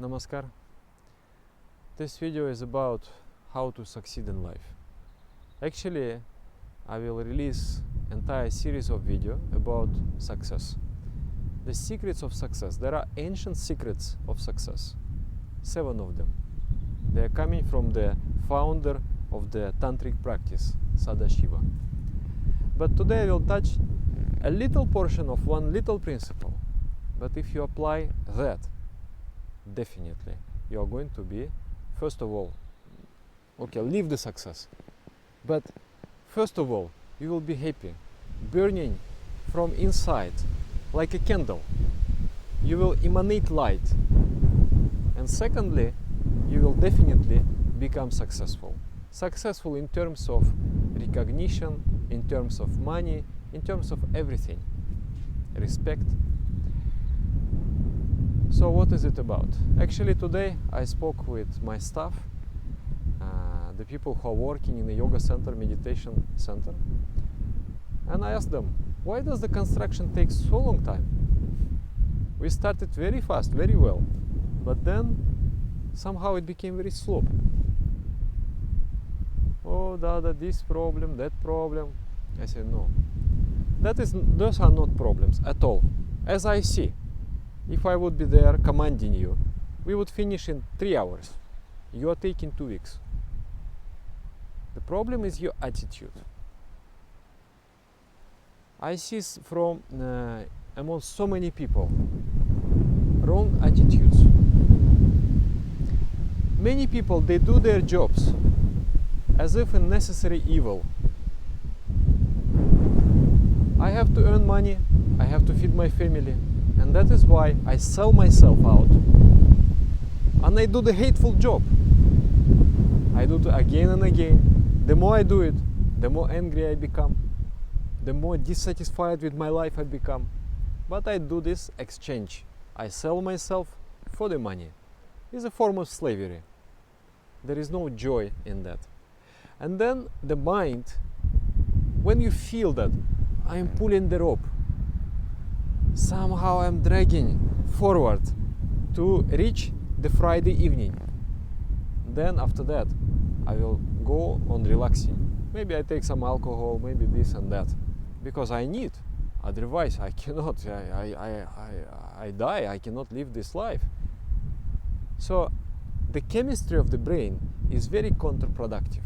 Namaskar. This video is about how to succeed in life. Actually, I will release entire series of video about success. The secrets of success. There are ancient secrets of success. 7 of them. They are coming from the founder of the tantric practice, Sadashiva. But today I will touch a little portion of one little principle. But if you apply that, definitely you are going to be, first of all, live the success. But first of all, you will be happy, burning from inside like a candle. You will emanate light. And secondly, you will definitely become successful. Successful in terms of recognition, in terms of money, in terms of everything. Respect. So what is it about? Actually today I spoke with my staff, the people who are working in the yoga center, meditation center, and I asked them, why does the construction take so long time? We started very fast, very well, but then somehow it became very slow. Oh, this problem, that problem. I said, no, those are not problems at all. As I see, if I would be there commanding you, we would finish in 3 hours. You are taking 2 weeks. The problem is your attitude. I see from among so many people wrong attitudes. Many people, they do their jobs as if a necessary evil. I have to earn money, I have to feed my family, and that is why I sell myself out. And I do the hateful job. I do it again and again. The more I do it, the more angry I become, the more dissatisfied with my life I become. But I do this exchange. I sell myself for the money. It's a form of slavery. There is no joy in that. And then the mind, when you feel that I am pulling the rope, somehow I'm dragging forward to reach the Friday evening, then after that I will go on relaxing. Maybe I take some alcohol, maybe this and that, because I need. Otherwise I cannot, I die, I cannot live this life. So the chemistry of the brain is very counterproductive.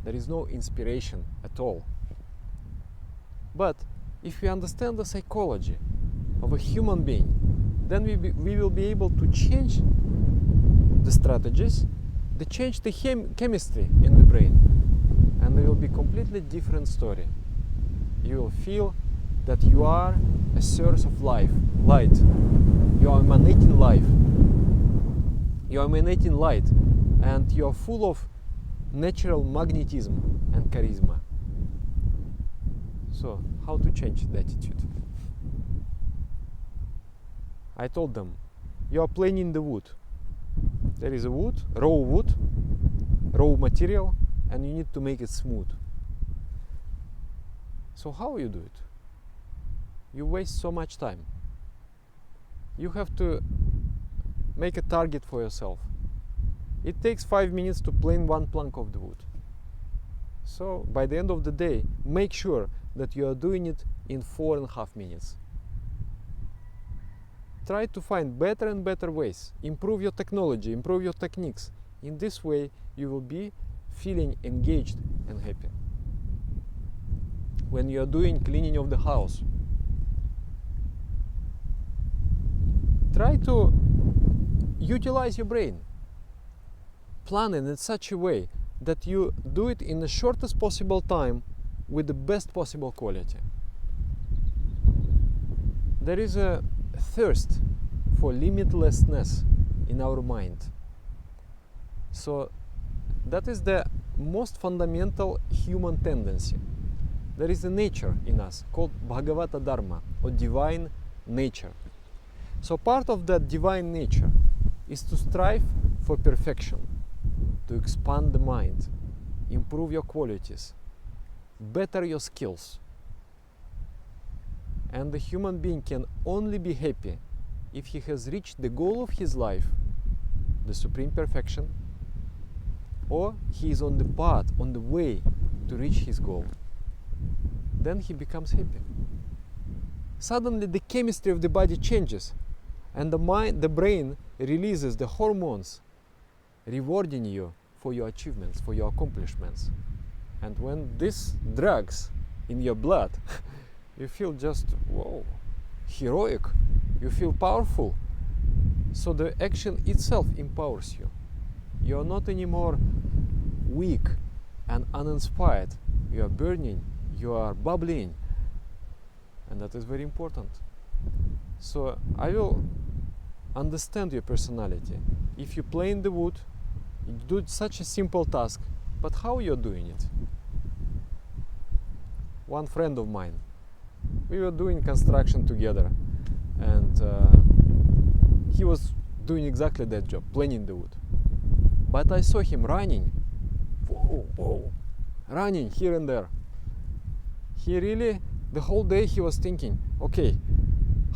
There is no inspiration at all. But if we understand the psychology of a human being, then we will be able to change the strategies, to change the chemistry in the brain, and it will be completely different story. You will feel that you are a source of light. You are emanating life. You are emanating light, and you are full of natural magnetism and charisma. So, how to change the attitude? I told them, you are planing the wood. There is a wood, raw material, and you need to make it smooth. So how you do it? You waste so much time. You have to make a target for yourself. It takes 5 minutes to plane 1 plank of the wood. So by the end of the day, make sure that you are doing it in 4.5 minutes. Try to find better and better ways. Improve your technology, improve your techniques. In this way, you will be feeling engaged and happy. When you are doing cleaning of the house, try to utilize your brain. Plan it in such a way that you do it in the shortest possible time with the best possible quality. There is a thirst for limitlessness in our mind. So that is the most fundamental human tendency. There is a nature in us called Bhagavata Dharma, or divine nature. So part of that divine nature is to strive for perfection, to expand the mind, improve your qualities, better your skills. And the human being can only be happy if he has reached the goal of his life the supreme perfection, or he is on the path, on the way to reach his goal, then he becomes happy. Suddenly the chemistry of the body changes, and the brain releases the hormones rewarding you for your achievements, for your accomplishments. And when this drugs in your blood, you feel just, whoa, heroic, you feel powerful. So the action itself empowers you. You are not anymore weak and uninspired. You are burning, you are bubbling, and that is very important. So I will understand your personality. If you play in the wood, you do such a simple task, but how you're doing it? One friend of mine, we were doing construction together, and he was doing exactly that job, planing the wood. But I saw him running, running here and there. He really, the whole day he was thinking, okay,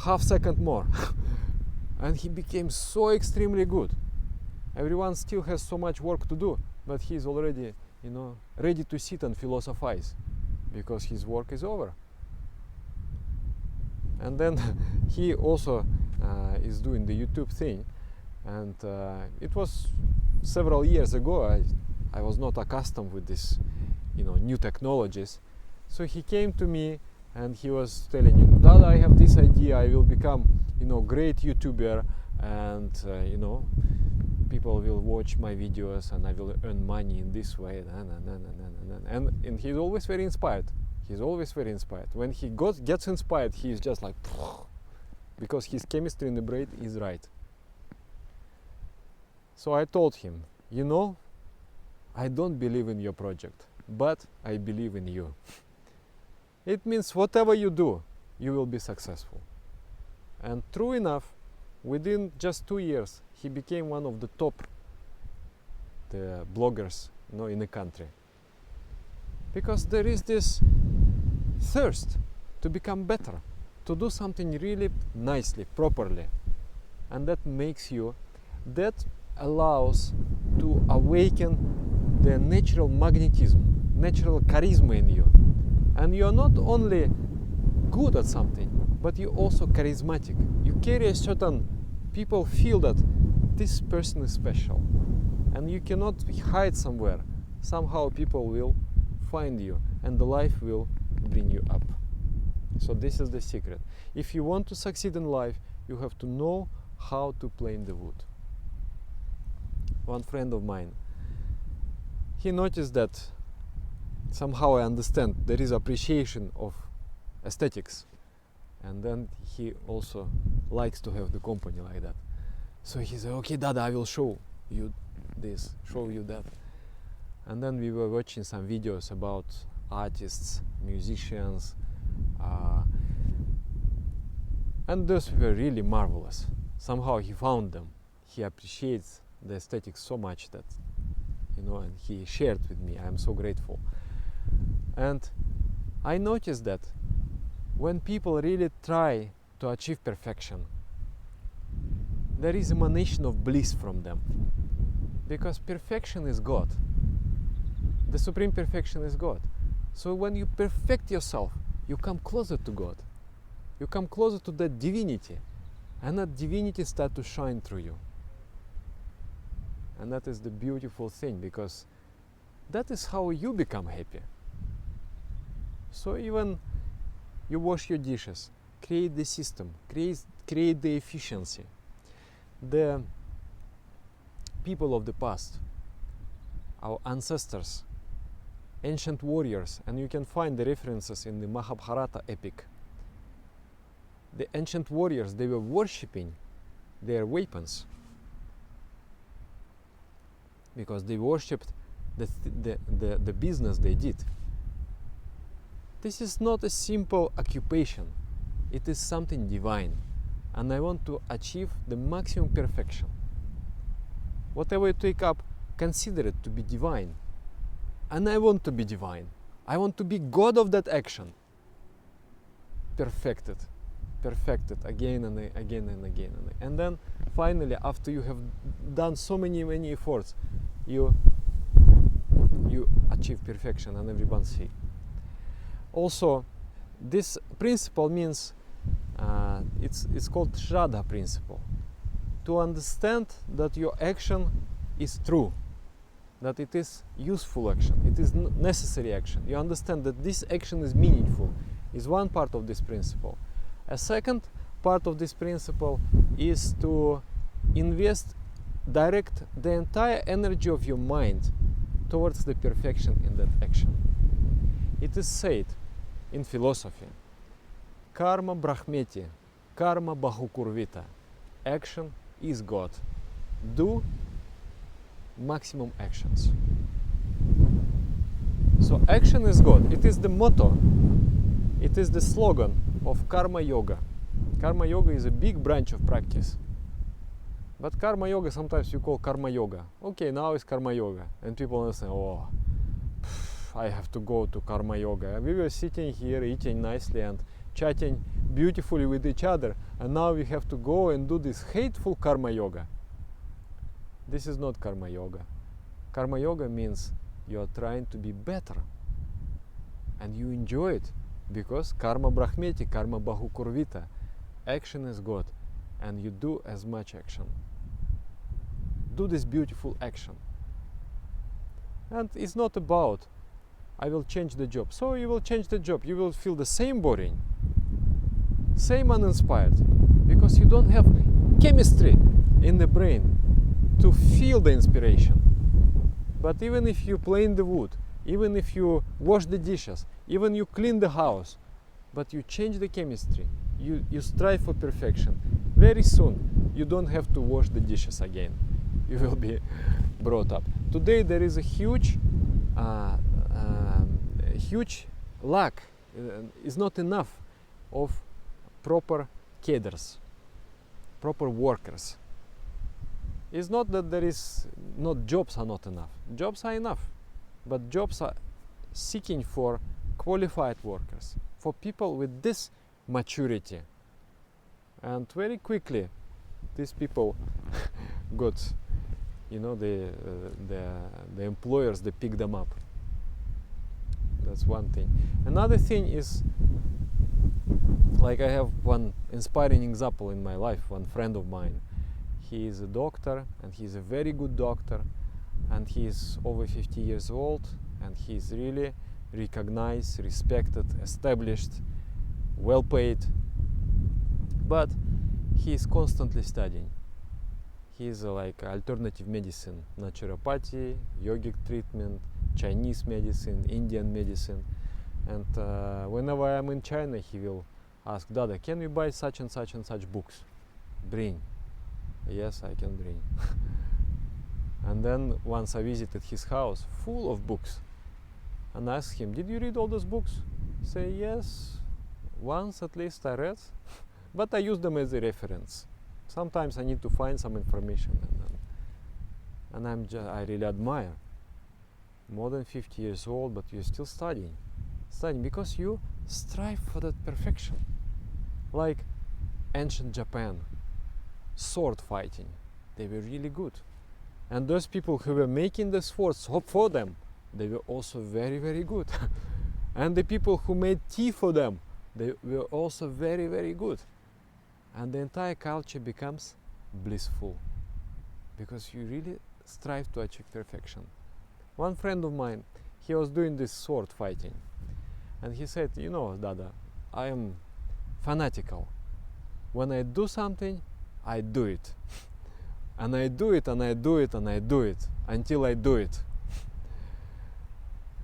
half second more. And he became so extremely good. Everyone still has so much work to do, but he's already, ready to sit and philosophize because his work is over. And then he also is doing the YouTube thing, and it was several years ago. I was not accustomed with this, new technologies. So he came to me and he was telling me, Dad, I have this idea. I will become, great YouTuber, and people will watch my videos, and I will earn money in this way. And he's always very inspired. He's always very inspired. When he gets inspired, he's just like, because his chemistry in the brain is right. So I told him, I don't believe in your project, but I believe in you. It means whatever you do, you will be successful. And true enough, within just 2 years, he became one of the top bloggers, in the country. Because there is this thirst to become better, to do something really nicely, properly. And that allows to awaken the natural magnetism, natural charisma in you. And you are not only good at something, but you're also charismatic. You carry a certain, people feel that this person is special. And you cannot hide somewhere. Somehow people will find you, and the life will bring you up. So this is the secret. If you want to succeed in life, you have to know how to plane the wood. One friend of mine, he noticed that somehow I understand there is appreciation of aesthetics, and then he also likes to have the company like that. So he said, okay, Dad, I will show you this, show you that. And then we were watching some videos about artists, musicians, and those were really marvelous. Somehow he found them. He appreciates the aesthetics so much that, and he shared with me. I am so grateful. And I noticed that when people really try to achieve perfection, there is emanation of bliss from them. Because perfection is God. The supreme perfection is God. So when you perfect yourself, you come closer to God. You come closer to that divinity. And that divinity starts to shine through you. And that is the beautiful thing, because that is how you become happy. So even you wash your dishes, create the system, create the efficiency. The people of the past, our ancestors, ancient warriors, and you can find the references in the Mahabharata epic. The ancient warriors, they were worshipping their weapons because they worshipped the business they did. This is not a simple occupation. It is something divine. And I want to achieve the maximum perfection. Whatever you take up, consider it to be divine. And I want to be divine. I want to be God of that action. Perfect it again and again and again. And then finally, after you have done so many efforts, you achieve perfection, and everyone see. Also, this principle means it's called Shraddha principle. To understand that your action is true, that it is useful action, it is necessary action. You understand that this action is meaningful, is one part of this principle. A second part of this principle is to direct the entire energy of your mind towards the perfection in that action. It is said in philosophy, karma brahmeti, karma bahukurvita. Action is God. Do maximum actions. So action is God. It is the motto, it is the slogan of Karma Yoga. Karma Yoga is a big branch of practice. But Karma Yoga sometimes you call Karma Yoga. Okay, now it's Karma Yoga. And people understand, oh, I have to go to Karma Yoga. We were sitting here eating nicely and chatting beautifully with each other, and now we have to go and do this hateful Karma Yoga. This is not Karma Yoga. Karma Yoga means you are trying to be better, and you enjoy it, because karma brahmeti, karma bahukurvita. Action is God, and you do as much action. Do this beautiful action. And it's not about, I will change the job. So you will change the job. You will feel the same boring, same uninspired, because you don't have chemistry in the brain to feel the inspiration. But even if you plane the wood, even if you wash the dishes, even you clean the house, but you change the chemistry, you strive for perfection, very soon you don't have to wash the dishes again. You will be brought up. Today there is a huge lack, is not enough of proper cadres, proper workers. It's not that there is not jobs are not enough. Jobs are enough, but jobs are seeking for qualified workers, for people with this maturity. And very quickly, these people got, the employers, they pick them up. That's one thing. Another thing is, like I have one inspiring example in my life, one friend of mine. He is a doctor, and he's a very good doctor, and he is over 50 years old, and he is really recognized, respected, established, well paid. But he is constantly studying. He is like alternative medicine, naturopathy, yogic treatment, Chinese medicine, Indian medicine. And whenever I'm in China, he will ask, Dada, can we buy such and such books? Bring. Yes, I can bring. And then once I visited his house, full of books, and asked him, did you read all those books? He said, yes, once at least I read, but I use them as a reference. Sometimes I need to find some information, and I really admire. More than 50 years old, but you're still studying because you strive for that perfection. Like ancient Japan, sword fighting, they were really good. And those people who were making the swords for them, they were also very, very good. And the people who made tea for them, they were also very, very good. And the entire culture becomes blissful, because you really strive to achieve perfection. One friend of mine, he was doing this sword fighting, and he said, Dada, I am fanatical. When I do something, I do it. And I do it, and I do it, and I do it, until I do it.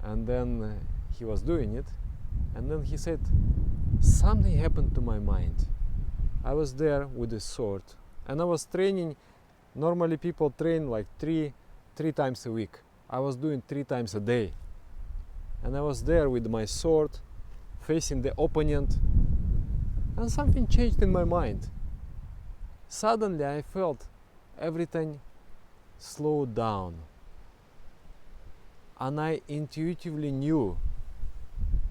And then he was doing it, and then he said, something happened to my mind. I was there with a sword, and I was training. Normally people train like three times a week. I was doing 3 times a day. And I was there with my sword, facing the opponent, and something changed in my mind. Suddenly I felt everything slowed down, and I intuitively knew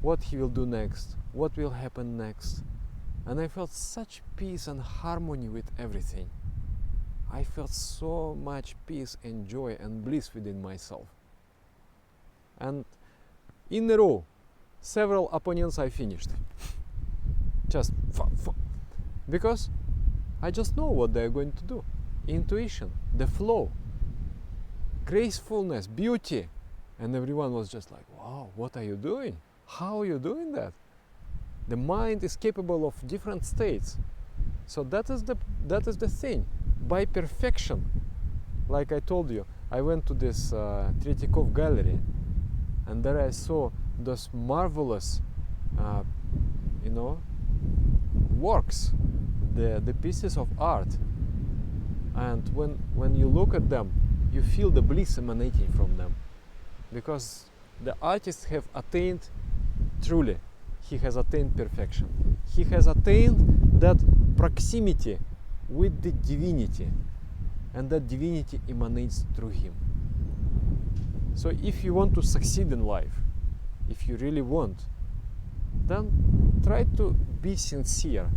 what he will do next, what will happen next, and I felt such peace and harmony with everything. I felt so much peace and joy and bliss within myself. And in a row, several opponents I finished. Just because I just know what they're going to do. Intuition, the flow, gracefulness, beauty. And everyone was just like, wow, what are you doing? How are you doing that? The mind is capable of different states. So that is the thing. By perfection, like I told you, I went to this Tretyakov gallery, and there I saw those marvelous, works, the pieces of art. And when you look at them, you feel the bliss emanating from them, because the artists have attained, truly, he has attained perfection. He has attained that proximity with the divinity, and that divinity emanates through him. So if you want to succeed in life, if you really want, then try to be sincere.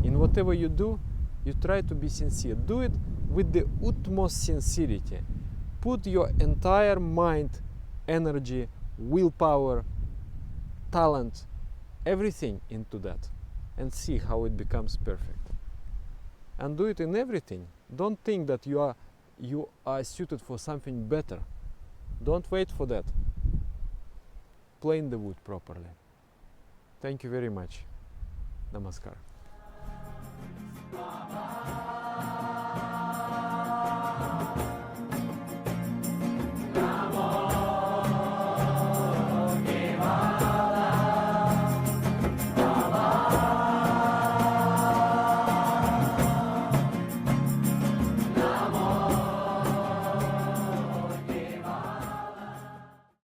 In whatever you do, you try to be sincere. Do it with the utmost sincerity. Put your entire mind, energy, willpower, talent, everything into that, and see how it becomes perfect. And do it in everything. Don't think that you are suited for something better. Don't wait for that. Plane the wood properly. Thank you very much. Namaskar.